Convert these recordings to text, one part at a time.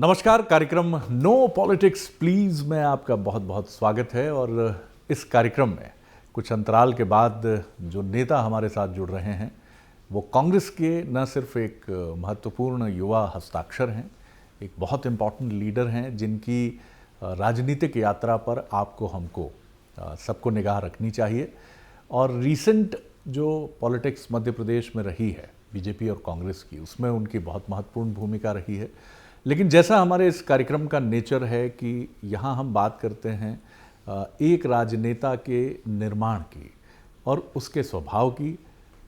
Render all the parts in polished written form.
नमस्कार। कार्यक्रम no politics please में आपका बहुत बहुत स्वागत है। और इस कार्यक्रम में कुछ अंतराल के बाद जो नेता हमारे साथ जुड़ रहे हैं वो कांग्रेस के न सिर्फ एक महत्वपूर्ण युवा हस्ताक्षर हैं, एक बहुत इम्पॉर्टेंट लीडर हैं जिनकी राजनीतिक यात्रा पर आपको हमको सबको निगाह रखनी चाहिए। और रीसेंट जो पॉलिटिक्स मध्य प्रदेश में रही है बीजेपी और कांग्रेस की, उसमें उनकी बहुत महत्वपूर्ण भूमिका रही है। लेकिन जैसा हमारे इस कार्यक्रम का नेचर है कि यहाँ हम बात करते हैं एक राजनेता के निर्माण की और उसके स्वभाव की,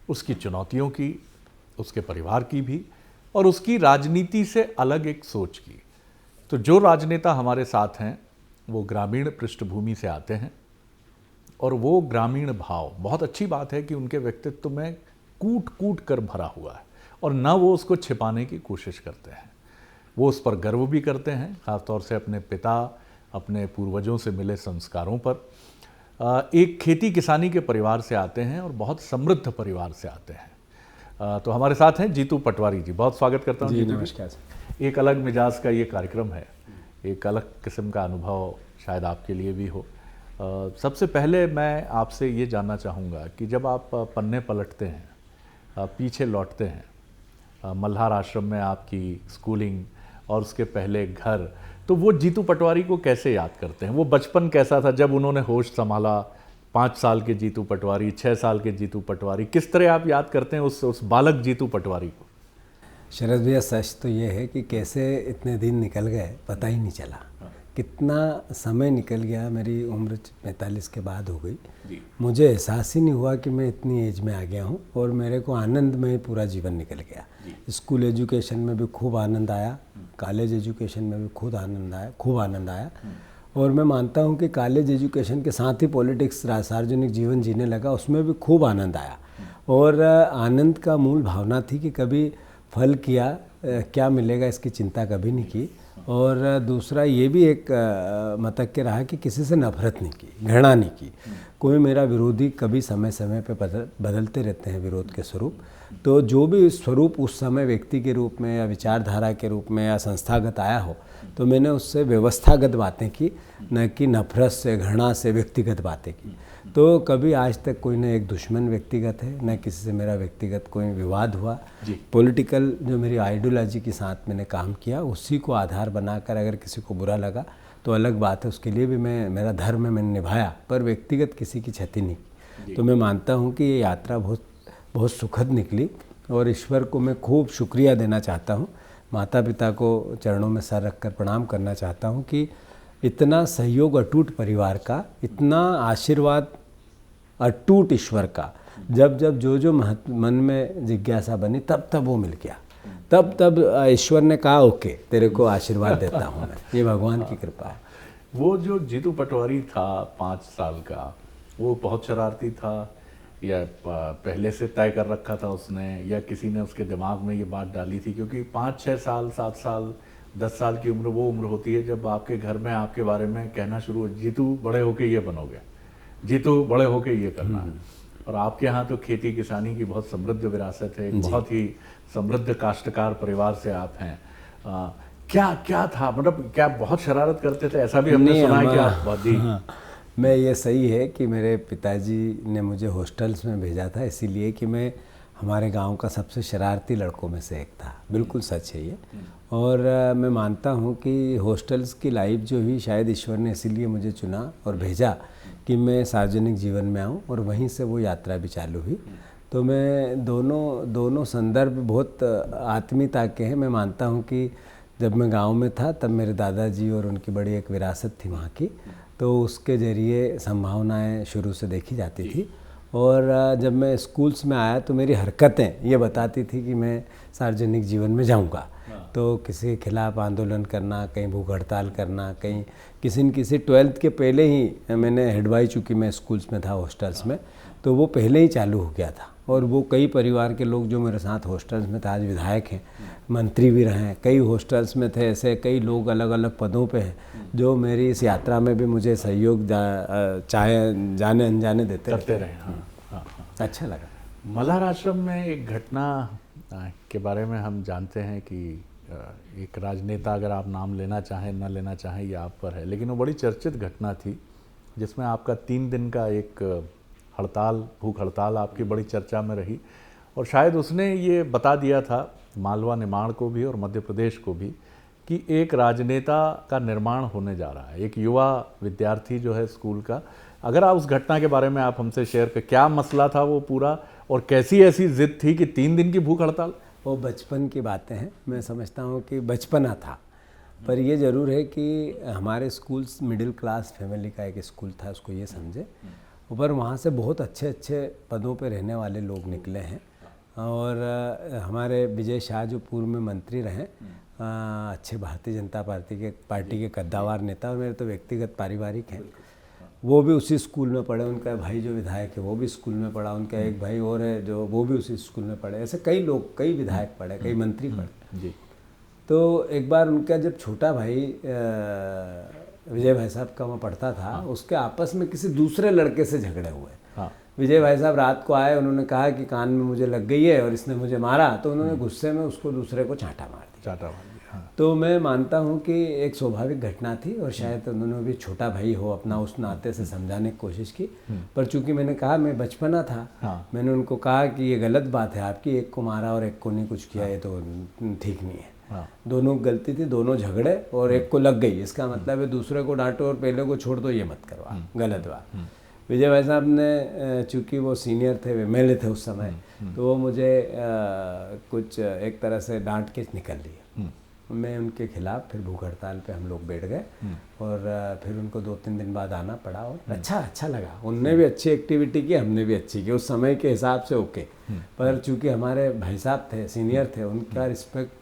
उसकी चुनौतियों की, उसके परिवार की भी, और उसकी राजनीति से अलग एक सोच की। तो जो राजनेता हमारे साथ हैं वो ग्रामीण पृष्ठभूमि से आते हैं और वो ग्रामीण भाव, बहुत अच्छी बात है कि उनके व्यक्तित्व में कूट कूट कर भरा हुआ है और न वो उसको छिपाने की कोशिश करते हैं। वो उस पर गर्व भी करते हैं, ख़ासतौर से अपने पिता, अपने पूर्वजों से मिले संस्कारों पर। एक खेती किसानी के परिवार से आते हैं और बहुत समृद्ध परिवार से आते हैं। तो हमारे साथ हैं जीतू पटवारी जी। बहुत स्वागत करता हूँ। जी नमस्कार सर। एक अलग मिजाज का ये कार्यक्रम है, एक अलग किस्म का अनुभव शायद आपके लिए भी हो। सबसे पहले मैं आपसे ये जानना चाहूँगा कि जब आप पन्ने पलटते हैं, पीछे लौटते हैं, मल्हार आश्रम में आपकी स्कूलिंग और उसके पहले घर, तो वो जीतू पटवारी को कैसे याद करते हैं? वो बचपन कैसा था जब उन्होंने होश संभाला? 5 साल के जीतू पटवारी, 6 साल के जीतू पटवारी, किस तरह आप याद करते हैं उस बालक जीतू पटवारी को? शरद भैया, सच तो ये है कि कैसे इतने दिन निकल गए पता ही नहीं चला। कितना समय निकल गया। मेरी उम्र 45 के बाद हो गई। मुझे एहसास ही नहीं हुआ कि मैं इतनी एज में आ गया हूँ और मेरे को आनंद में पूरा जीवन निकल गया। स्कूल एजुकेशन में भी खूब आनंद आया, कॉलेज एजुकेशन में भी खूब आनंद आया। और मैं मानता हूँ कि कॉलेज एजुकेशन के साथ ही पॉलिटिक्स, सार्वजनिक जीवन जीने लगा, उसमें भी खूब आनंद आया। और आनंद का मूल भावना थी कि कभी फल किया, क्या मिलेगा इसकी चिंता कभी नहीं की। और दूसरा ये भी एक मतक्य रहा कि किसी से नफरत नहीं की, घृणा नहीं की। कोई मेरा विरोधी कभी समय समय पे बदलते रहते हैं विरोध के स्वरूप। तो जो भी स्वरूप उस समय व्यक्ति के रूप में या विचारधारा के रूप में या संस्थागत आया हो, तो मैंने उससे व्यवस्थागत बातें की, न कि नफरत से, घृणा से व्यक्तिगत बातें की। तो कभी आज तक कोई न एक दुश्मन व्यक्तिगत है, न किसी से मेरा व्यक्तिगत कोई विवाद हुआ। पॉलिटिकल जो मेरी आइडियोलॉजी के साथ मैंने काम किया, उसी को आधार बनाकर अगर किसी को बुरा लगा तो अलग बात है, उसके लिए भी मेरा धर्म मैंने निभाया, पर व्यक्तिगत किसी की क्षति नहीं की। तो मैं मानता हूँ कि ये यात्रा बहुत सुखद निकली और ईश्वर को मैं खूब शुक्रिया देना चाहता हूँ। माता पिता को चरणों में सर रख कर प्रणाम करना चाहता हूँ कि इतना सहयोग अटूट परिवार का, इतना आशीर्वाद अटूट ईश्वर का, जब जो मन में जिज्ञासा बनी तब वो मिल गया। तब ईश्वर ने कहा ओके, तेरे को आशीर्वाद देता हूँ मैं। ये भगवान की कृपा है। वो जो जीतू पटवारी था 5 साल का, वो बहुत शरारती था या पहले से तय कर रखा था उसने, या किसी ने उसके दिमाग में ये बात डाली थी? क्योंकि 5, 6 साल, 7 साल, 10 साल की उम्र वो उम्र होती है जब आपके घर में आपके बारे में कहना शुरू हो, जीतू बड़े होके ये बनोगे, जीतू बड़े होके ये करना है। और आपके यहाँ तो खेती किसानी की बहुत समृद्ध विरासत है, बहुत ही समृद्ध काश्तकार परिवार से आप हैं। क्या था, मतलब क्या बहुत शरारत करते थे? ऐसा भी हमने सुना है कि आप बहुत मैं, ये सही है कि मेरे पिताजी ने मुझे हॉस्टल्स में भेजा था, इसीलिए कि मैं हमारे गांव का सबसे शरारती लड़कों में से एक था। बिल्कुल सच है ये। और मैं मानता हूँ कि हॉस्टल्स की लाइफ जो हुई, शायद ईश्वर ने इसीलिए मुझे चुना और भेजा कि मैं सार्वजनिक जीवन में आऊँ, और वहीं से वो यात्रा भी चालू हुई। तो मैं दोनों संदर्भ बहुत आत्मीयता के हैं। मैं मानता हूँ कि जब मैं गांव में था तब मेरे दादाजी और उनकी बड़ी एक विरासत थी वहाँ की, तो उसके ज़रिए संभावनाएं शुरू से देखी जाती थी। और जब मैं स्कूल्स में आया तो मेरी हरकतें ये बताती थी कि मैं सार्वजनिक जीवन में जाऊंगा। तो किसी के खिलाफ आंदोलन करना, कहीं भूख हड़ताल करना, कहीं किसी न किसी 12th के पहले ही मैंने हेडवाई, चूँकि मैं स्कूल्स में था हॉस्टल्स में, तो वो पहले ही चालू हो गया था। और वो कई परिवार के लोग जो मेरे साथ हॉस्टल्स में थे, आज विधायक हैं, मंत्री भी रहे हैं, कई हॉस्टल्स में थे, ऐसे कई लोग अलग अलग पदों पे हैं जो मेरी इस यात्रा में भी मुझे सहयोग चाहे जाने अनजाने देते रहे। अच्छा लगा। मल्हार आश्रम में एक घटना के बारे में हम जानते हैं कि एक राजनेता, अगर आप नाम लेना चाहें न लेना चाहें ये आप पर है, लेकिन वो बड़ी चर्चित घटना थी जिसमें आपका 3 दिन का एक हड़ताल, भूख हड़ताल आपकी बड़ी चर्चा में रही, और शायद उसने ये बता दिया था मालवा निमाड़ को भी और मध्य प्रदेश को भी कि एक राजनेता का निर्माण होने जा रहा है, एक युवा विद्यार्थी जो है स्कूल का। अगर आप उस घटना के बारे में आप हमसे शेयर कर, क्या मसला था वो पूरा, और कैसी ऐसी जिद थी कि 3 दिन की भूख हड़ताल? वो बचपन की बातें हैं, मैं समझता हूँ कि बचपना था, पर ये ज़रूर है कि हमारे स्कूल्स मिडिल क्लास फैमिली का एक स्कूल था, उसको ये समझे। ऊपर वहाँ से बहुत अच्छे अच्छे पदों पे रहने वाले लोग निकले हैं, और हमारे विजय शाह जो पूर्व में मंत्री रहे, अच्छे भारतीय जनता पार्टी के कद्दावर नेता, और मेरे तो व्यक्तिगत पारिवारिक हैं, वो भी उसी स्कूल में पढ़े। उनका भाई जो विधायक है वो भी स्कूल में पढ़ा, उनका एक भाई और है जो वो भी उसी स्कूल में पढ़े। ऐसे कई लोग, कई विधायक पढ़े, कई मंत्री पढ़े जी। तो एक बार उनका जब छोटा भाई विजय भाई साहब का वहाँ पढ़ता था, उसके आपस में किसी दूसरे लड़के से झगड़े हुए। विजय भाई साहब रात को आए, उन्होंने कहा कि कान में मुझे लग गई है और इसने मुझे मारा, तो उन्होंने गुस्से में उसको दूसरे को चांटा मार दिया। तो मैं मानता हूँ कि एक स्वाभाविक घटना थी, और शायद उन्होंने भी छोटा भाई हो अपना उस नाते से समझाने की कोशिश की, पर चूंकि मैंने कहा मैं बचपना था, मैंने उनको कहा कि ये गलत बात है आपकी, एक को मारा और एक को नहीं कुछ किया, ये तो ठीक नहीं है। दोनों की गलती थी, दोनों झगड़े और एक को लग गई, इसका मतलब है दूसरे को डांटो और पहले को छोड़ दो, ये मत करवा, गलत बात। विजय भाई साहब ने, चूँकि वो सीनियर थे, एमएलए थे उस समय, तो वो मुझे कुछ एक तरह से डांट के निकल लिए। मैं उनके खिलाफ फिर भूख हड़ताल पे हम लोग बैठ गए, और फिर उनको 2-3 दिन बाद आना पड़ा, और अच्छा लगा। उनने भी अच्छी एक्टिविटी की, हमने भी अच्छी की, उस समय के हिसाब से ओके। पर चूँकि हमारे भाई साहब थे, सीनियर थे, उनका रिस्पेक्ट,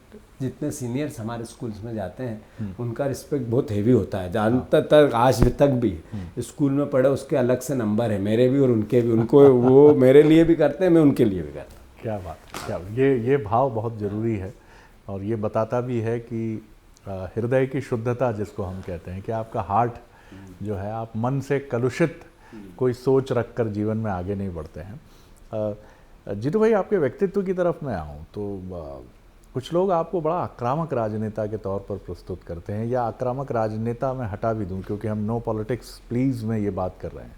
जितने सीनियर्स हमारे स्कूल्स में जाते हैं उनका रिस्पेक्ट बहुत हेवी होता है, जानता तक आज तक भी स्कूल में पढ़े उसके अलग से नंबर है, मेरे भी और उनके भी। उनको वो मेरे लिए भी करते हैं, मैं उनके लिए भी करता हूँ। क्या बात, क्या ये भाव बहुत ज़रूरी है, और ये बताता भी है कि हृदय की शुद्धता जिसको हम कहते हैं, कि आपका हार्ट जो है, आप मन से कलुषित कोई सोच रखकर जीवन में आगे नहीं बढ़ते हैं। जीतू भाई, आपके व्यक्तित्व की तरफ मैं आऊँ तो कुछ लोग आपको बड़ा आक्रामक राजनेता के तौर पर प्रस्तुत करते हैं, या आक्रामक राजनेता मैं हटा भी दूं क्योंकि हम नो पॉलिटिक्स प्लीज़ में ये बात कर रहे हैं,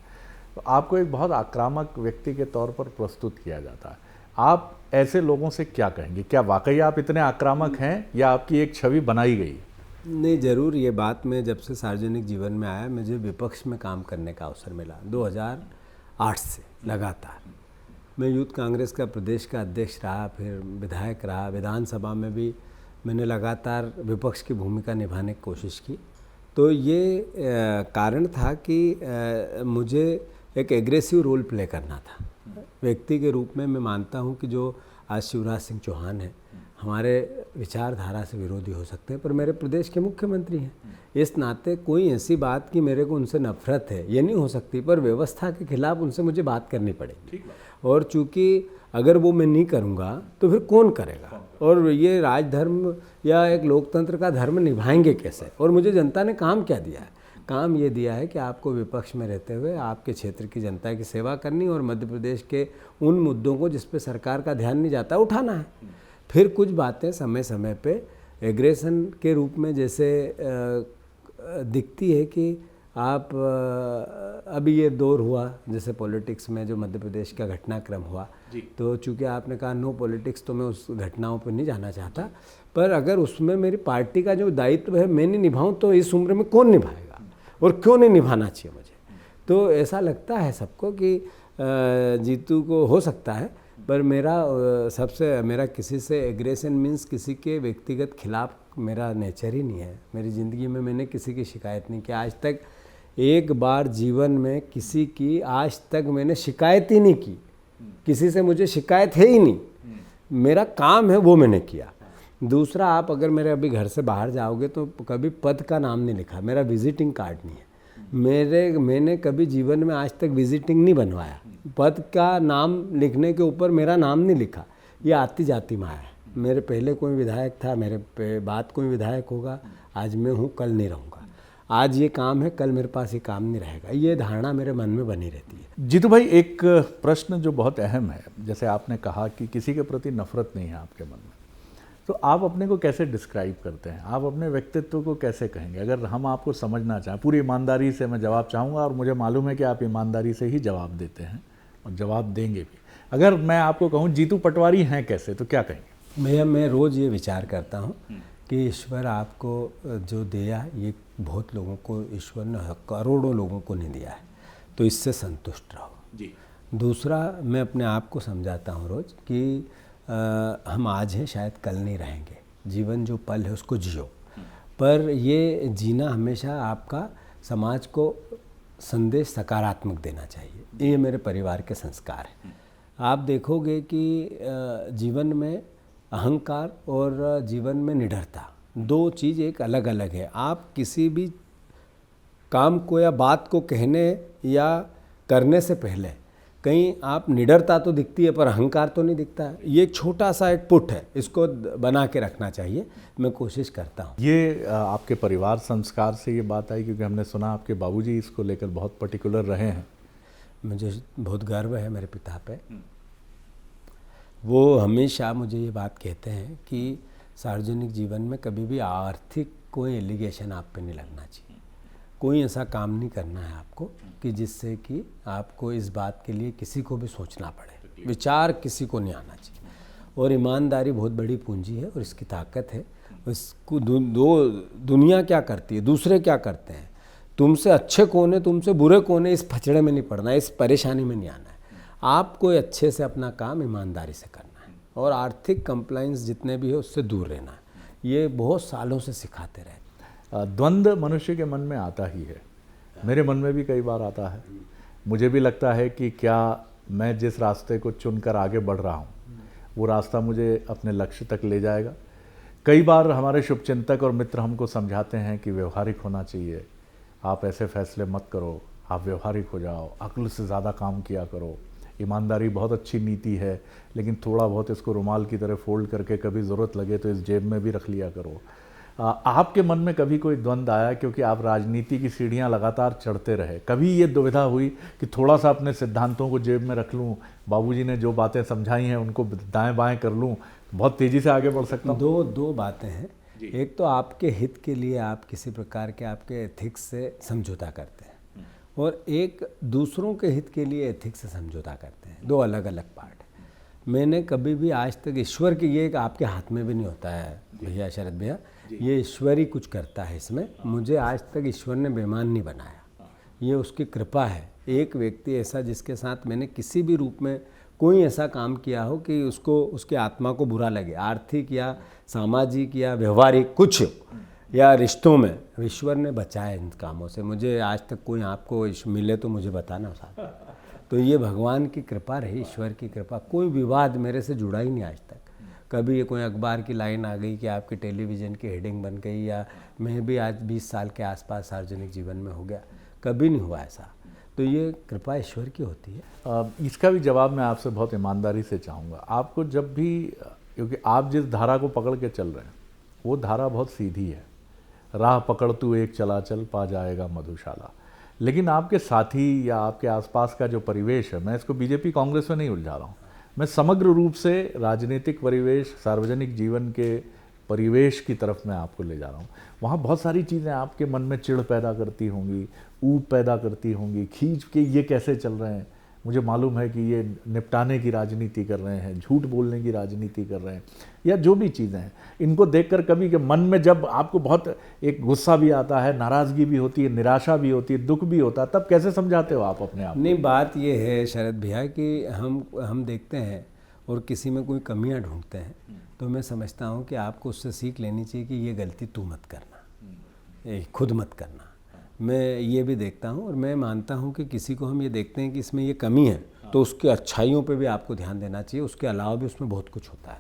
तो आपको एक बहुत आक्रामक व्यक्ति के तौर पर प्रस्तुत किया जाता है। आप ऐसे लोगों से क्या कहेंगे? क्या वाकई आप इतने आक्रामक हैं, या आपकी एक छवि बनाई गई? नहीं, ज़रूर ये बात, मैं जब से सार्वजनिक जीवन में आया, मुझे विपक्ष में काम करने का अवसर मिला 2008 से लगातार। मैं यूथ कांग्रेस का प्रदेश का अध्यक्ष रहा, फिर विधायक रहा, विधानसभा में भी मैंने लगातार विपक्ष की भूमिका निभाने की कोशिश की। तो ये कारण था कि मुझे एक एग्रेसिव रोल प्ले करना था। व्यक्ति के रूप में मैं मानता हूँ कि जो आज शिवराज सिंह चौहान हैं, हमारे विचारधारा से विरोधी हो सकते हैं, पर मेरे प्रदेश के मुख्यमंत्री हैं, इस नाते कोई ऐसी बात कि मेरे को उनसे नफरत है ये नहीं हो सकती, पर व्यवस्था के खिलाफ उनसे मुझे बात करनी पड़ेगी। और चूँकि अगर वो मैं नहीं करूँगा तो फिर कौन करेगा, और ये राजधर्म या एक लोकतंत्र का धर्म निभाएंगे कैसे? और मुझे जनता ने काम क्या दिया है? काम ये दिया है कि आपको विपक्ष में रहते हुए आपके क्षेत्र की जनता की सेवा करनी, और मध्य प्रदेश के उन मुद्दों को जिस पे सरकार का ध्यान नहीं जाता उठाना है। फिर कुछ बातें समय समय पे एग्रेशन के रूप में जैसे दिखती है कि आप अभी ये दौर हुआ जैसे पॉलिटिक्स में जो मध्य प्रदेश का घटनाक्रम हुआ, तो चूँकि आपने कहा नो पॉलिटिक्स, तो मैं उस घटनाओं पर नहीं जाना चाहता, पर अगर उसमें मेरी पार्टी का जो दायित्व है मैं नहीं निभाऊँ तो इस उम्र में कौन निभाएगा, और क्यों नहीं निभाना चाहिए मुझे? तो ऐसा लगता है सबको कि जीतू को हो सकता है, पर मेरा किसी से एग्रेशन मीन्स किसी के व्यक्तिगत खिलाफ मेरा नेचर ही नहीं है। मेरी ज़िंदगी में मैंने किसी की शिकायत नहीं की आज तक, एक बार जीवन में किसी की आज तक मैंने शिकायत ही नहीं की, किसी से मुझे शिकायत है ही नहीं, मेरा काम है वो मैंने किया। दूसरा, आप अगर मेरे अभी घर से बाहर जाओगे तो कभी पद का नाम नहीं लिखा, मेरा विजिटिंग कार्ड नहीं है, मैंने कभी जीवन में आज तक विजिटिंग नहीं बनवाया, पद का नाम लिखने के ऊपर मेरा नाम नहीं लिखा, ये आती जाती माया है। मेरे पहले कोई विधायक था, मेरे बाद कोई विधायक होगा, आज मैं हूँ कल नहीं रहूँगा, आज ये काम है कल मेरे पास ये काम नहीं रहेगा, ये धारणा मेरे मन में बनी रहती है। जीतू भाई, एक प्रश्न जो बहुत अहम है, जैसे आपने कहा कि किसी के प्रति नफरत नहीं है आपके मन में, तो आप अपने को कैसे डिस्क्राइब करते हैं, आप अपने व्यक्तित्व को कैसे कहेंगे? अगर हम आपको समझना चाहें, पूरी ईमानदारी से मैं जवाब चाहूँगा और मुझे मालूम है कि आप ईमानदारी से ही जवाब देते हैं और जवाब देंगे भी। अगर मैं आपको कहूँ जीतू पटवारी हैं कैसे, तो क्या कहेंगे? भैया मैं रोज़ ये विचार करता हूँ कि ईश्वर आपको जो दिया ये बहुत लोगों को ईश्वर ने करोड़ों लोगों को नहीं दिया है, तो इससे संतुष्ट रहो जी। दूसरा, मैं अपने आप को समझाता हूँ रोज़ कि हम आज हैं, शायद कल नहीं रहेंगे। जीवन जो पल है उसको जियो, पर ये जीना हमेशा आपका समाज को संदेश सकारात्मक देना चाहिए। ये मेरे परिवार के संस्कार हैं। आप देखोगे कि जीवन में अहंकार और जीवन में निडरता, दो चीज़ एक अलग अलग है। आप किसी भी काम को या बात को कहने या करने से पहले कहीं आप निडरता तो दिखती है पर अहंकार तो नहीं दिखता है। ये एक छोटा सा एक पुट है, इसको बना के रखना चाहिए, मैं कोशिश करता हूँ। ये आपके परिवार संस्कार से ये बात आई, क्योंकि हमने सुना आपके बाबूजी इसको लेकर बहुत पर्टिकुलर रहे हैं। मुझे बहुत गर्व है मेरे पिता पे। वो हमेशा मुझे ये बात कहते हैं कि सार्वजनिक जीवन में कभी भी आर्थिक कोई एलिगेशन आप पे नहीं लगना चाहिए। कोई ऐसा काम नहीं करना है आपको कि जिससे कि आपको इस बात के लिए किसी को भी सोचना पड़े, विचार किसी को नहीं आना चाहिए। और ईमानदारी बहुत बड़ी पूंजी है और इसकी ताकत है। इसको दुनिया क्या करती है, दूसरे क्या करते हैं, तुमसे अच्छे कौन है, तुमसे बुरे कौन है, इस फचड़े में नहीं पड़ना है, इस परेशानी में नहीं आना है। आपको अच्छे से अपना काम ईमानदारी से करना है और आर्थिक कंप्लाइंस जितने भी है उससे दूर रहना है। ये बहुत सालों से सिखाते रहे। द्वंद्व मनुष्य के मन में आता ही है, मेरे मन में भी कई बार आता है। मुझे भी लगता है कि क्या मैं जिस रास्ते को चुनकर आगे बढ़ रहा हूँ वो रास्ता मुझे अपने लक्ष्य तक ले जाएगा। कई बार हमारे शुभचिंतक और मित्र हमको समझाते हैं कि व्यवहारिक होना चाहिए, आप ऐसे फैसले मत करो, आप व्यवहारिक हो जाओ, अक्ल से ज़्यादा काम किया करो। ईमानदारी बहुत अच्छी नीति है, लेकिन थोड़ा बहुत इसको रुमाल की तरह फोल्ड करके कभी ज़रूरत लगे तो इस जेब में भी रख लिया करो। आपके मन में कभी कोई द्वंद्व आया, क्योंकि आप राजनीति की सीढ़ियां लगातार चढ़ते रहे, कभी ये दुविधा हुई कि थोड़ा सा अपने सिद्धांतों को जेब में रख लूं, बाबूजी ने जो बातें समझाई हैं उनको दाएं बाएं कर लूं, बहुत तेज़ी से आगे बढ़ सकता हूं? दो बातें हैं। एक तो आपके हित के लिए आप किसी प्रकार के आपके एथिक्स से समझौता करते हैं, और एक दूसरों के हित के लिए एथिक्स से समझौता करते हैं। दो अलग अलग पार्ट है। मैंने कभी भी आज तक ईश्वर की, ये आपके हाथ में भी नहीं होता है भैया, शरद भैया, ये ईश्वर ही कुछ करता है इसमें। मुझे आज तक ईश्वर ने बेईमान नहीं बनाया, ये उसकी कृपा है। एक व्यक्ति ऐसा जिसके साथ मैंने किसी भी रूप में कोई ऐसा काम किया हो कि उसको, उसके आत्मा को बुरा लगे, आर्थिक या सामाजिक या व्यवहारिक कुछ या रिश्तों में, ईश्वर ने बचाया इन कामों से। मुझे आज तक कोई आपको मिले तो मुझे बताना साथ। तो ये भगवान की कृपा रही, ईश्वर की कृपा। कोई विवाद मेरे से जुड़ा ही नहीं आज तक। कभी ये कोई अखबार की लाइन आ गई कि आपकी टेलीविज़न की हेडिंग बन गई, या मैं भी आज 20 साल के आसपास सार्वजनिक जीवन में हो गया, कभी नहीं हुआ ऐसा। तो ये कृपा ईश्वर की होती है। इसका भी जवाब मैं आपसे बहुत ईमानदारी से चाहूँगा। आपको जब भी, क्योंकि आप जिस धारा को पकड़ के चल रहे हैं वो धारा बहुत सीधी है, राह पकड़ तू एक चला चल पा जाएगा मधुशाला। लेकिन आपके साथी या आपके आसपास का जो परिवेश है, मैं इसको बीजेपी कांग्रेस में नहीं उलझा रहा हूँ, मैं समग्र रूप से राजनीतिक परिवेश, सार्वजनिक जीवन के परिवेश की तरफ मैं आपको ले जा रहा हूँ। वहाँ बहुत सारी चीज़ें आपके मन में चिढ़ पैदा करती होंगी, ऊब पैदा करती होंगी, खींच के ये कैसे चल रहे हैं, मुझे मालूम है कि ये निपटाने की राजनीति कर रहे हैं, झूठ बोलने की राजनीति कर रहे हैं, या जो भी चीज़ें हैं, इनको देखकर कभी के मन में जब आपको बहुत एक गुस्सा भी आता है, नाराज़गी भी होती है, निराशा भी होती है, दुख भी होता है, तब कैसे समझाते हो आप अपने आप? नहीं, बात ये है शरद भैया कि हम देखते हैं और किसी में कोई कमियां ढूंढते हैं, तो मैं समझता हूँ कि आपको उससे सीख लेनी चाहिए कि ये गलती तू मत करना, खुद मत करना। मैं ये भी देखता हूँ और मैं मानता हूँ कि किसी को हम ये देखते हैं कि इसमें ये कमी है, तो उसके अच्छाइयों पे भी आपको ध्यान देना चाहिए, उसके अलावा भी उसमें बहुत कुछ होता है।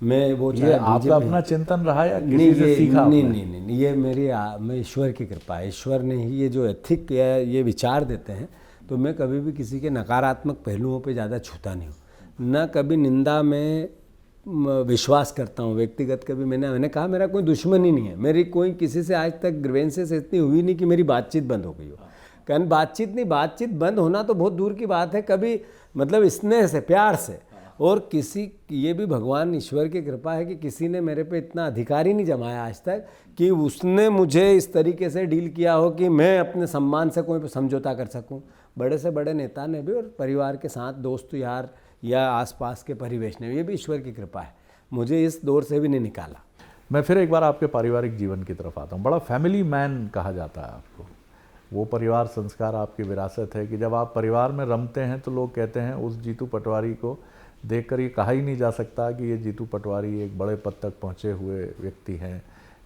मैं वो ये आपका अपना चिंतन रहा या किसी से सीखा? नहीं, ये मैं ईश्वर की कृपा है। ईश्वर ने ही ये जो एथिक या ये विचार देते हैं, तो मैं कभी भी किसी के नकारात्मक पहलुओं पे ज़्यादा छूता नहीं हूँ, ना कभी निंदा में विश्वास करता हूँ व्यक्तिगत। कभी मैंने कहा मेरा कोई दुश्मन ही नहीं है, मेरी कोई किसी से आज तक ग्रीवेंसेस इतनी हुई नहीं कि मेरी बातचीत बंद हो गई हो। कारण बातचीत बंद होना तो बहुत दूर की बात है, कभी मतलब स्नेह से, प्यार से, और किसी ये भी भगवान ईश्वर की कृपा है कि किसी ने मेरे पे इतना अधिकार ही नहीं जमाया आज तक कि उसने मुझे इस तरीके से डील किया हो कि मैं अपने सम्मान से कोई समझौता कर सकूं। बड़े से बड़े नेता ने भी और परिवार के साथ दोस्त यार या आसपास के परिवेश ने, ये भी ईश्वर की कृपा है, मुझे इस दौर से भी नहीं निकाला। मैं फिर एक बार आपके पारिवारिक जीवन की तरफ आता हूँ। बड़ा फैमिली मैन कहा जाता है आपको। वो परिवार संस्कार आपकी विरासत है कि जब आप परिवार में रमते हैं तो लोग कहते हैं उस जीतू पटवारी को देखकर ये कहा ही नहीं जा सकता कि ये जीतू पटवारी एक बड़े पद तक पहुँचे हुए व्यक्ति हैं,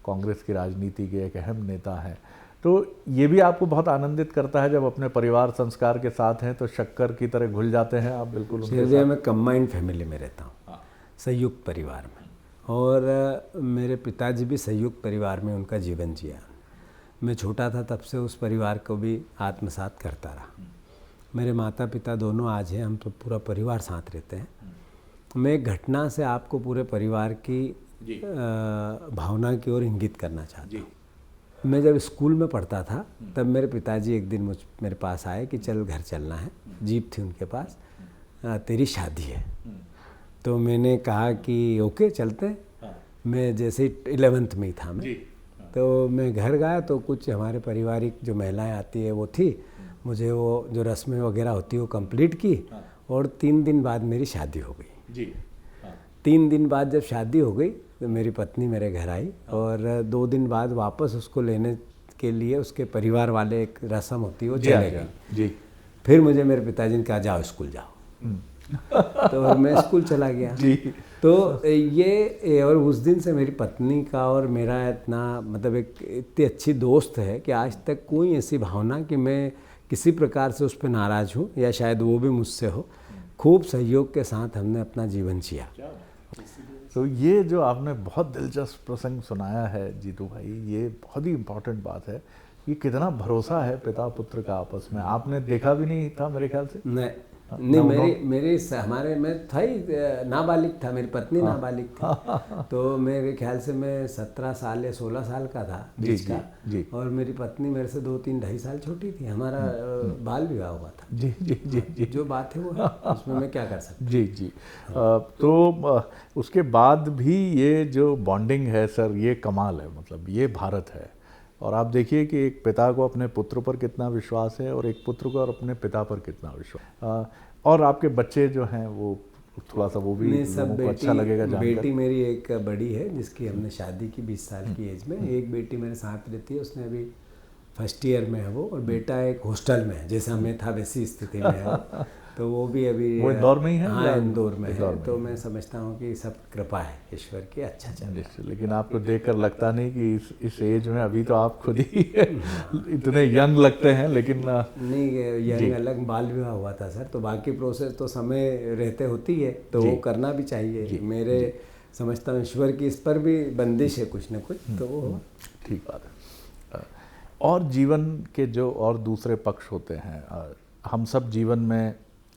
कांग्रेस की राजनीति के एक अहम नेता हैं। तो ये भी आपको बहुत आनंदित करता है जब अपने परिवार संस्कार के साथ हैं तो शक्कर की तरह घुल जाते हैं आप बिल्कुल उनके साथ? मैं कंबाइंड फैमिली में रहता हूँ, संयुक्त परिवार में, और मेरे पिताजी भी संयुक्त परिवार में उनका जीवन जिया। मैं छोटा था तब से उस परिवार को भी आत्मसात करता रहा। मेरे माता पिता दोनों आज हैं, हम तो पूरा परिवार साथ रहते हैं। मैं एक घटना से आपको पूरे परिवार की भावना की ओर इंगित करना चाहता हूँ। मैं जब स्कूल में पढ़ता था तब मेरे पिताजी एक दिन मेरे पास आए कि चल घर चलना है, जीप थी उनके पास, तेरी शादी है। तो मैंने कहा कि ओके चलते हैं। मैं जैसे 11th में ही था मैं, तो मैं घर गया तो कुछ हमारे पारिवारिक जो महिलाएं आती है वो थी, मुझे वो जो रस्में वगैरह होती है वो कंप्लीट की, और 3 दिन बाद मेरी शादी हो गई। 3 दिन बाद जब शादी हो गई तो मेरी पत्नी मेरे घर आई, और 2 दिन बाद वापस उसको लेने के लिए उसके परिवार वाले एक रस्म होती है वो चले गए। फिर मुझे मेरे पिताजी ने कहा जाओ स्कूल जाओ। तो मैं स्कूल चला गया। तो ये, और उस दिन से मेरी पत्नी का और मेरा इतना मतलब एक इतनी अच्छी दोस्त है कि आज तक कोई ऐसी भावना कि मैं किसी प्रकार से उस पर नाराज़ हूँ या शायद वो भी मुझसे हो। खूब सहयोग के साथ हमने अपना जीवन जिया। तो ये जो आपने बहुत दिलचस्प प्रसंग सुनाया है जीतू भाई, ये बहुत ही इम्पोर्टेंट बात है। ये कितना भरोसा है पिता पुत्र का आपस में, आपने देखा भी नहीं था मेरे ख्याल से? नहीं, मेरे हमारे में था ही, नाबालिग था, मेरी पत्नी नाबालिग थी। तो मेरे ख्याल से मैं 17 साल या 16 साल का था बीच का, और मेरी पत्नी मेरे से 2-3-2.5 साल छोटी थी। हमारा बाल विवाह हुआ था। जी, जो बात है वो है, उसमें मैं क्या कर सकता। जी। तो उसके बाद भी ये जो बॉन्डिंग है सर, ये कमाल है, मतलब ये भारत है। और आप देखिए कि एक पिता को अपने पुत्र पर कितना विश्वास है और एक पुत्र को और अपने पिता पर कितना विश्वास। और आपके बच्चे जो हैं वो थोड़ा सा वो भी लोगों को अच्छा लगेगा जानकर। बेटी मेरी एक बड़ी है जिसकी हमने शादी की 20 साल की एज में। एक बेटी मेरे साथ रहती है, उसने अभी फर्स्ट ईयर में है वो, और बेटा एक हॉस्टल में है, जैसा मैं था वैसी स्थिति में है। तो वो भी अभी वो इंदौर में ही है? हाँ, इंदौर में है। तो मैं समझता हूँ कि सब कृपा है ईश्वर की, अच्छा चल रहा है। लेकिन आपको देखकर लगता नहीं कि इस एज में अभी तो आप खुद ही इतने यंग लगते हैं। लेकिन नहीं, यंग अलग, बाल विवाह हुआ था सर, तो बाकी प्रोसेस तो समय रहते होती है, तो वो करना भी चाहिए। मेरे समझता हूँ ईश्वर की इस पर भी बंदिश है कुछ न कुछ, तो वो ठीक बात है। और जीवन के जो और दूसरे पक्ष होते हैं, हम सब जीवन में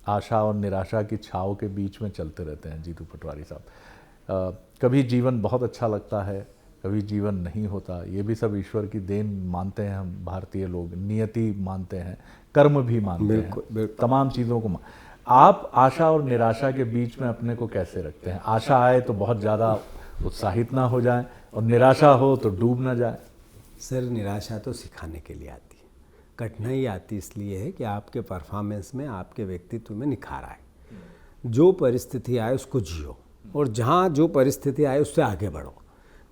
आशा और निराशा की छाव के बीच में चलते रहते हैं जीतू पटवारी साहब। कभी जीवन बहुत अच्छा लगता है, कभी जीवन नहीं होता। ये भी सब ईश्वर की देन मानते हैं हम भारतीय लोग, नियति मानते हैं, कर्म भी मानते हैं, तमाम चीज़ों को आप आशा और निराशा के बीच में अपने को कैसे रखते हैं? आशा आए तो बहुत ज़्यादा उत्साहित ना हो जाए, और निराशा हो तो डूब ना जाए। सर, निराशा तो सिखाने के लिए आती है, कठिनाई आती इसलिए है कि आपके परफॉर्मेंस में, आपके व्यक्तित्व में निखार आए। जो परिस्थिति आए उसको जियो, और जहाँ जो परिस्थिति आए उससे आगे बढ़ो।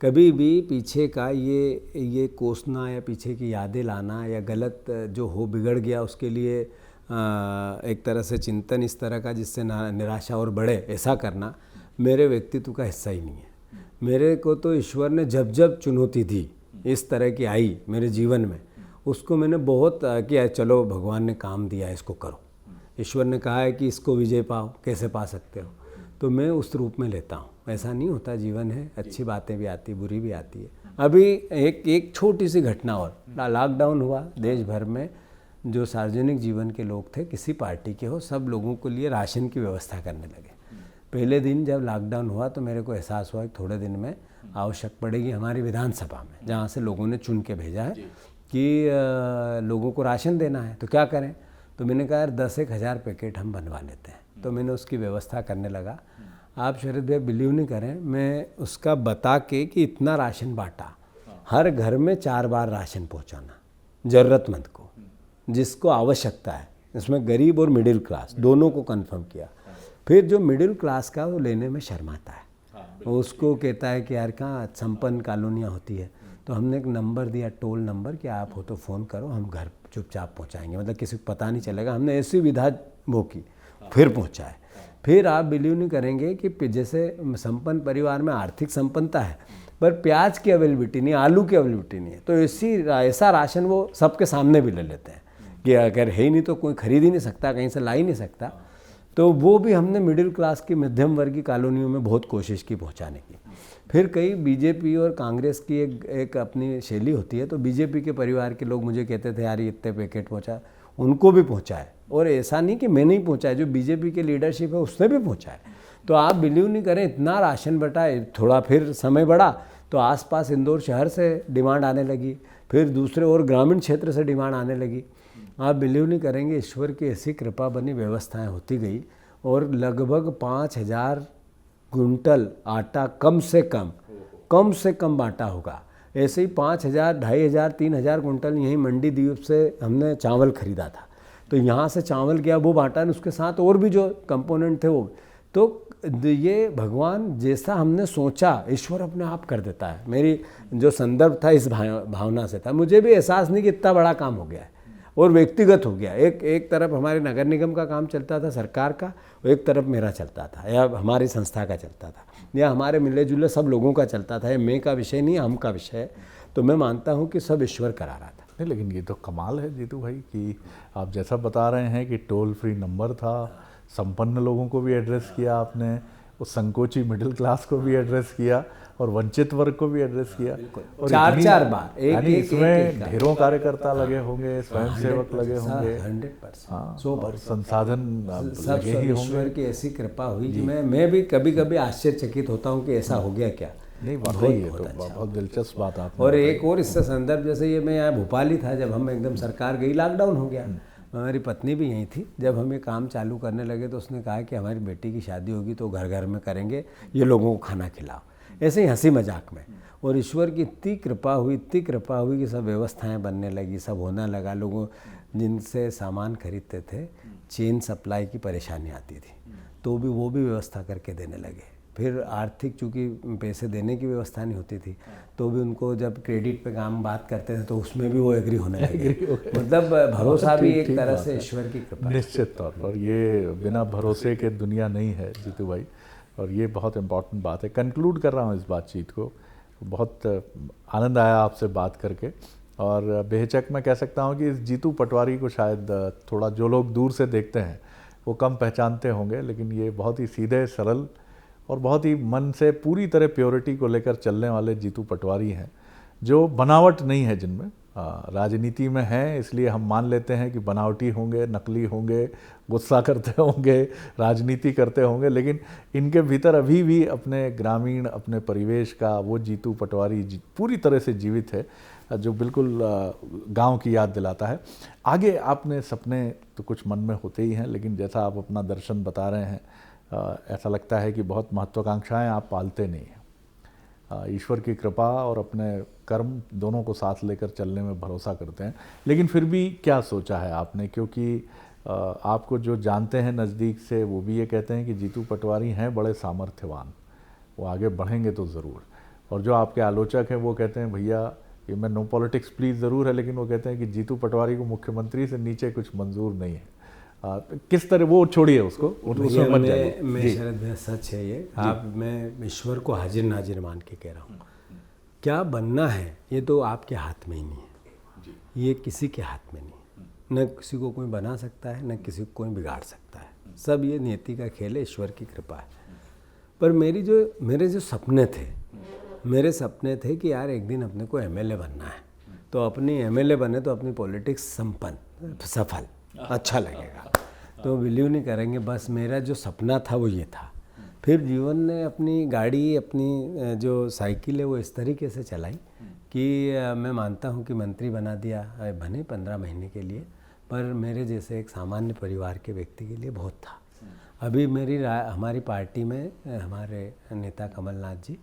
कभी भी पीछे का ये कोसना या पीछे की यादें लाना या गलत जो हो बिगड़ गया उसके लिए एक तरह से चिंतन इस तरह का जिससे निराशा और बढ़े, ऐसा करना मेरे व्यक्तित्व का हिस्सा ही नहीं है। मेरे को तो ईश्वर ने जब जब चुनौती दी इस तरह की आई मेरे जीवन में, उसको मैंने बहुत किया, चलो भगवान ने काम दिया है, इसको करो। ईश्वर ने कहा है कि इसको विजय पाओ, कैसे पा सकते हो, तो मैं उस रूप में लेता हूँ। ऐसा नहीं होता, जीवन है, अच्छी बातें भी आती, बुरी भी आती है। अभी एक छोटी सी घटना और, लॉकडाउन हुआ देश भर में, जो सार्वजनिक जीवन के लोग थे, किसी पार्टी के हो, सब लोगों के लिए राशन की व्यवस्था करने लगे। पहले दिन जब लॉकडाउन हुआ तो मेरे को एहसास हुआ कि थोड़े दिन में आवश्यक पड़ेगी हमारी विधानसभा में, जहाँ से लोगों ने चुन के भेजा है कि लोगों को राशन देना है, तो क्या करें। तो मैंने कहा यार 10-1 हज़ार पैकेट हम बनवा लेते हैं। तो मैंने उसकी व्यवस्था करने लगा। आप शरद भैया बिलीव नहीं करें, मैं उसका बता के कि इतना राशन बांटा, हर घर में 4 बार राशन पहुंचाना ज़रूरतमंद को, जिसको आवश्यकता है। इसमें गरीब और मिडिल क्लास दोनों को कंफर्म किया। फिर जो मिडिल क्लास का वो लेने में शर्माता है, वो उसको कहता है कि यार कहाँ संपन्न कॉलोनियाँ होती है, तो हमने एक नंबर दिया, टोल नंबर, कि आप हो तो फ़ोन करो, हम घर चुपचाप पहुँचाएंगे, मतलब किसी को पता नहीं चलेगा। हमने ऐसी विधा वो की, फिर पहुँचाए। फिर आप बिलीव नहीं करेंगे कि जैसे संपन्न परिवार में आर्थिक संपन्नता है पर प्याज की अवेलेबिलिटी नहीं, आलू की अवेलेबिलिटी नहीं है, तो ऐसा राशन वो सबके सामने भी ले लेते हैं कि अगर है ही नहीं तो कोई खरीद ही नहीं सकता, कहीं से ला ही नहीं सकता। तो वो भी हमने मिडिल क्लास की मध्यम वर्गीय कॉलोनियों में बहुत कोशिश की पहुंचाने की। फिर कई बीजेपी और कांग्रेस की एक अपनी शैली होती है, तो बीजेपी के परिवार के लोग मुझे कहते थे यार इतने पैकेट पहुंचा, उनको भी पहुंचाए। और ऐसा नहीं कि मैं नहीं पहुंचाए, जो बीजेपी के लीडरशिप है उसने भी पहुंचाए। तो आप बिलीव नहीं करें, इतना राशन बटा। थोड़ा फिर समय बढ़ा तो आसपास इंदौर शहर से डिमांड आने लगी, फिर दूसरे और ग्रामीण क्षेत्र से डिमांड आने लगी। आप बिलीव नहीं करेंगे, ईश्वर की ऐसी कृपा बनी, व्यवस्थाएं होती गई और लगभग 5000 क्विंटल आटा कम से कम बांटा होगा। ऐसे ही 5000, 2500, 3000 क्विंटल यहीं मंडी द्वीप से हमने चावल खरीदा था, तो यहाँ से चावल गया, वो बांटा, उसके साथ और भी जो कंपोनेंट थे वो। तो ये भगवान जैसा हमने सोचा, ईश्वर अपने आप कर देता है। मेरी जो संदर्भ था इस भावना से था, मुझे भी एहसास नहीं कि इतना बड़ा काम हो गया है और व्यक्तिगत हो गया। एक तरफ हमारे नगर निगम का काम चलता था, सरकार का, एक तरफ मेरा चलता था, या हमारी संस्था का चलता था, या हमारे मिले जुले सब लोगों का चलता था। ये मैं का विषय नहीं, हम का विषय है। तो मैं मानता हूँ कि सब ईश्वर करा रहा था। नहीं, लेकिन ये तो कमाल है जीतू भाई कि आप जैसा बता रहे हैं कि टोल फ्री नंबर था, संपन्न लोगों को भी एड्रेस किया आपने, उस संकोची मिडिल क्लास को भी एड्रेस किया और वंचित वर्ग को भी एड्रेस किया। और 4 बार इसमें ढेरों कार्यकर्ता लगे होंगे, स्वयंसेवक लगे होंगे, 100%, और संसाधन लगे ही होंगे। ईश्वर की ऐसी कृपा हुई कि मैं भी कभी कभी आश्चर्यचकित होता हूँ कि ऐसा हो गया क्या। नहीं, वाकई ये तो बहुत दिलचस्प बात आपने। और एक और इससे संदर्भ, जैसे ये मैं यहाँ भोपाल ही था जब हम एकदम सरकार गई, लॉकडाउन हो गया, हमारी पत्नी भी यहीं थी। जब हम ये काम चालू करने लगे तो उसने कहा कि हमारी बेटी की शादी होगी तो घर घर में करेंगे, ये लोगों को खाना खिलाओ, ऐसे ही हंसी मजाक में। और ईश्वर की इतनी कृपा हुई कि सब व्यवस्थाएं बनने लगी, सब होने लगा। लोगों जिनसे सामान खरीदते थे, चेन सप्लाई की परेशानी आती थी, तो भी वो भी व्यवस्था करके देने लगे। फिर आर्थिक, चूँकि पैसे देने की व्यवस्था नहीं होती थी, तो भी उनको जब क्रेडिट पे काम बात करते थे तो उसमें भी वो एग्री होने लगे। मतलब भरोसा भी एक तरह से ईश्वर की कृपा। निश्चित तौर पर ये बिना भरोसे के दुनिया नहीं है जीतू भाई, और ये बहुत इम्पॉर्टेंट बात है। कंक्लूड कर रहा हूँ इस बातचीत को। बहुत आनंद आया आपसे बात करके, और बेहिचक मैं कह सकता हूँ कि इस जीतू पटवारी को शायद थोड़ा जो लोग दूर से देखते हैं वो कम पहचानते होंगे, लेकिन ये बहुत ही सीधे सरल और बहुत ही मन से पूरी तरह प्योरिटी को लेकर चलने वाले जीतू पटवारी हैं, जो बनावट नहीं है जिनमें। राजनीति में हैं इसलिए हम मान लेते हैं कि बनावटी होंगे, नकली होंगे, गुस्सा करते होंगे, राजनीति करते होंगे, लेकिन इनके भीतर अभी भी अपने ग्रामीण, अपने परिवेश का वो जीतू पटवारी पूरी तरह से जीवित है, जो बिल्कुल गांव की याद दिलाता है। आगे आपने सपने तो कुछ मन में होते ही हैं, लेकिन जैसा आप अपना दर्शन बता रहे हैं, ऐसा लगता है कि बहुत महत्वाकांक्षाएं आप पालते नहीं हैं। ईश्वर की कृपा और अपने कर्म दोनों को साथ लेकर चलने में भरोसा करते हैं। लेकिन फिर भी क्या सोचा है आपने, क्योंकि आपको जो जानते हैं नज़दीक से वो भी ये कहते हैं कि जीतू पटवारी हैं बड़े सामर्थ्यवान, वो आगे बढ़ेंगे तो ज़रूर। और जो आपके आलोचक हैं वो कहते हैं भैया ये मैं नो पॉलिटिक्स प्लीज़ ज़रूर है, लेकिन वो कहते हैं कि जीतू पटवारी को मुख्यमंत्री से नीचे कुछ मंजूर नहीं है। किस तरह, वो छोड़िए उसको, उसमें मत जाइए। मैं शरद भैया, सच है ये, आप, मैं ईश्वर को हाजिर नाजिर मान के कह रहा हूँ। क्या बनना है ये तो आपके हाथ में ही नहीं है, ये किसी के हाथ में नहीं है। न किसी को कोई बना सकता है, न किसी को कोई बिगाड़ सकता है। सब ये नियति का खेल है, ईश्वर की कृपा है। पर मेरे जो सपने थे कि यार एक दिन अपने को एमएलए बनना है, तो अपनी एमएलए बने तो अपनी पॉलिटिक्स संपन्न, सफल, अच्छा लगेगा। तो बिलीव नहीं करेंगे, बस मेरा जो सपना था वो ये था। फिर जीवन ने अपनी गाड़ी, अपनी जो साइकिल है वो इस तरीके से चलाई कि मैं मानता हूँ कि मंत्री बना दिया, बने 15 महीने के लिए, पर मेरे जैसे एक सामान्य परिवार के व्यक्ति के लिए बहुत था। अभी हमारी पार्टी में हमारे नेता कमलनाथ जी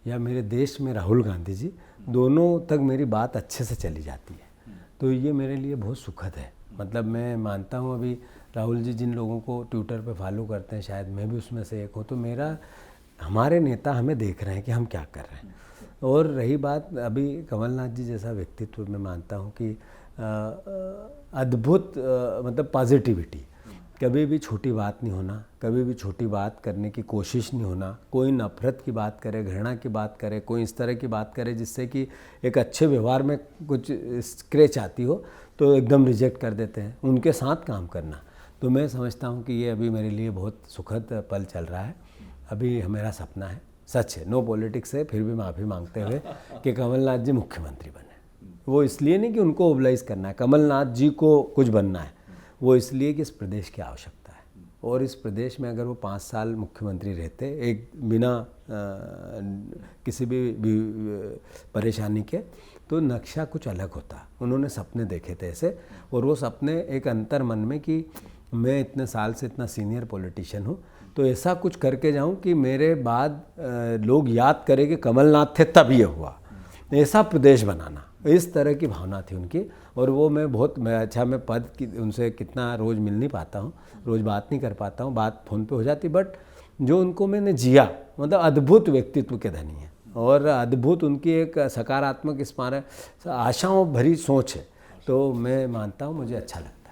या मेरे देश में राहुल गांधी जी, दोनों तक मेरी बात अच्छे से चली जाती है। तो ये मेरे लिए बहुत सुखद है। मतलब मैं मानता हूँ अभी राहुल जी जिन लोगों को ट्विटर पे फॉलो करते हैं, शायद मैं भी उसमें से एक हूँ, तो हमारे नेता हमें देख रहे हैं कि हम क्या कर रहे हैं। और रही बात अभी कमलनाथ जी जैसा व्यक्तित्व, मैं मानता हूँ कि अद्भुत मतलब पॉजिटिविटी, कभी भी छोटी बात नहीं होना, कभी भी छोटी बात करने की कोशिश नहीं होना। कोई नफरत की बात करे, घृणा की बात करे, कोई इस तरह की बात करे जिससे कि एक अच्छे व्यवहार में कुछ स्क्रैच आती हो, तो एकदम रिजेक्ट कर देते हैं। उनके साथ काम करना, तो मैं समझता हूँ कि ये अभी मेरे लिए बहुत सुखद पल चल रहा है। अभी मेरा सपना है, सच है, नो पॉलिटिक्स है, फिर भी माफ़ी मांगते हुए कि कमलनाथ जी मुख्यमंत्री बने। वो इसलिए नहीं कि उनको ओबलाइज करना है, कमलनाथ जी को कुछ बनना है, वो इसलिए कि इस प्रदेश की आवश्यकता है। और इस प्रदेश में अगर वो 5 साल मुख्यमंत्री रहते, एक बिना किसी भी परेशानी के, तो नक्शा कुछ अलग होता। उन्होंने सपने देखे थे ऐसे, और वो सपने एक अंतर मन में कि मैं इतने साल से इतना सीनियर पॉलिटिशियन हूँ, तो ऐसा कुछ करके जाऊँ कि मेरे बाद लोग याद करें कि कमलनाथ थे तब ये हुआ, ऐसा प्रदेश बनाना। इस तरह की भावना थी उनकी। और वो मैं पद की उनसे कितना रोज़ मिल नहीं पाता हूँ, रोज़ बात नहीं कर पाता हूँ, बात फ़ोन पे हो जाती, बट जो उनको मैंने जिया, मतलब अद्भुत व्यक्तित्व के धनी है, और अद्भुत उनकी एक सकारात्मक इस मारे आशाओं भरी सोच है। तो मैं मानता हूँ, मुझे अच्छा लगता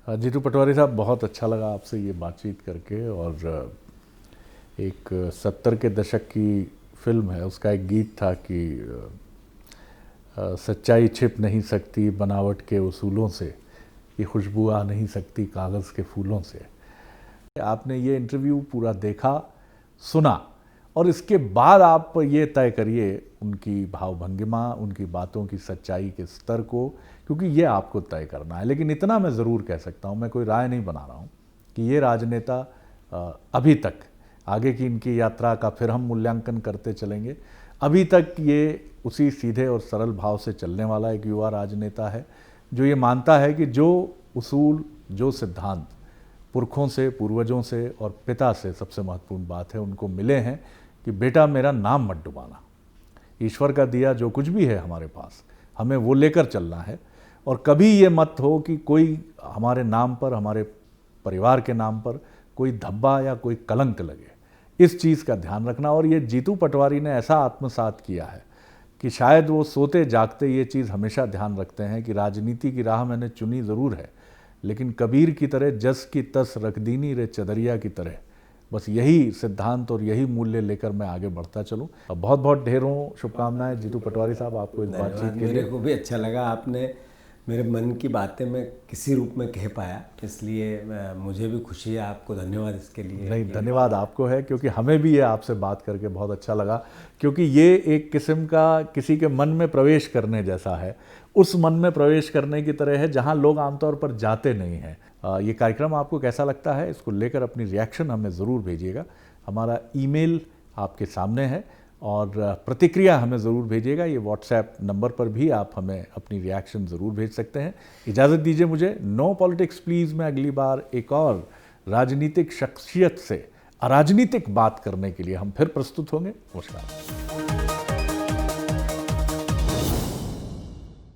है। जीतू पटवारी साहब, बहुत अच्छा लगा आपसे ये बातचीत करके। और एक 70 के दशक की फिल्म है, उसका एक गीत था कि सच्चाई छिप नहीं सकती बनावट के उसूलों से, ये खुशबू आ नहीं सकती कागज़ के फूलों से। आपने ये इंटरव्यू पूरा देखा, सुना, और इसके बाद आप ये तय करिए उनकी भावभंगिमा, उनकी बातों की सच्चाई के स्तर को, क्योंकि ये आपको तय करना है। लेकिन इतना मैं ज़रूर कह सकता हूँ, मैं कोई राय नहीं बना रहा हूँ, कि ये राजनेता अभी तक, आगे की इनकी यात्रा का फिर हम मूल्यांकन करते चलेंगे, अभी तक ये उसी सीधे और सरल भाव से चलने वाला एक युवा राजनेता है, जो ये मानता है कि जो उसूल, जो सिद्धांत पुरखों से, पूर्वजों से और पिता से, सबसे महत्वपूर्ण बात है, उनको मिले हैं कि बेटा मेरा नाम मत डुबाना, ईश्वर का दिया जो कुछ भी है हमारे पास, हमें वो लेकर चलना है। और कभी ये मत हो कि कोई हमारे नाम पर, हमारे परिवार के नाम पर कोई धब्बा या कोई कलंक लगे, इस चीज़ का ध्यान रखना। और ये जीतू पटवारी ने ऐसा आत्मसात किया है कि शायद वो सोते जागते ये चीज़ हमेशा ध्यान रखते हैं कि राजनीति की राह मैंने चुनी ज़रूर है, लेकिन कबीर की तरह जस की तस रख दीनी रे चदरिया की तरह, बस यही सिद्धांत और यही मूल्य लेकर मैं आगे बढ़ता चलूं। बहुत बहुत ढेरों शुभकामनाएं जीतू पटवारी साहब आपको इस बातचीत के लिए। मेरे को भी अच्छा लगा, आपने मेरे मन की बातें मैं किसी रूप में कह पाया, इसलिए मुझे भी खुशी है। आपको धन्यवाद इसके लिए। नहीं, धन्यवाद आपको है, क्योंकि हमें भी ये आपसे बात करके बहुत अच्छा लगा, क्योंकि ये एक किस्म का किसी के मन में प्रवेश करने जैसा है, उस मन में प्रवेश करने की तरह है जहाँ लोग आमतौर पर जाते नहीं हैं। ये कार्यक्रम आपको कैसा लगता है, इसको लेकर अपनी रिएक्शन हमें ज़रूर भेजिएगा। हमारा ईमेल आपके सामने है, और प्रतिक्रिया हमें ज़रूर भेजिएगा। ये व्हाट्सएप नंबर पर भी आप हमें अपनी रिएक्शन ज़रूर भेज सकते हैं। इजाज़त दीजिए मुझे। नो पॉलिटिक्स प्लीज़ में अगली बार एक और राजनीतिक शख्सियत से अराजनीतिक बात करने के लिए हम फिर प्रस्तुत होंगे। नमस्कार।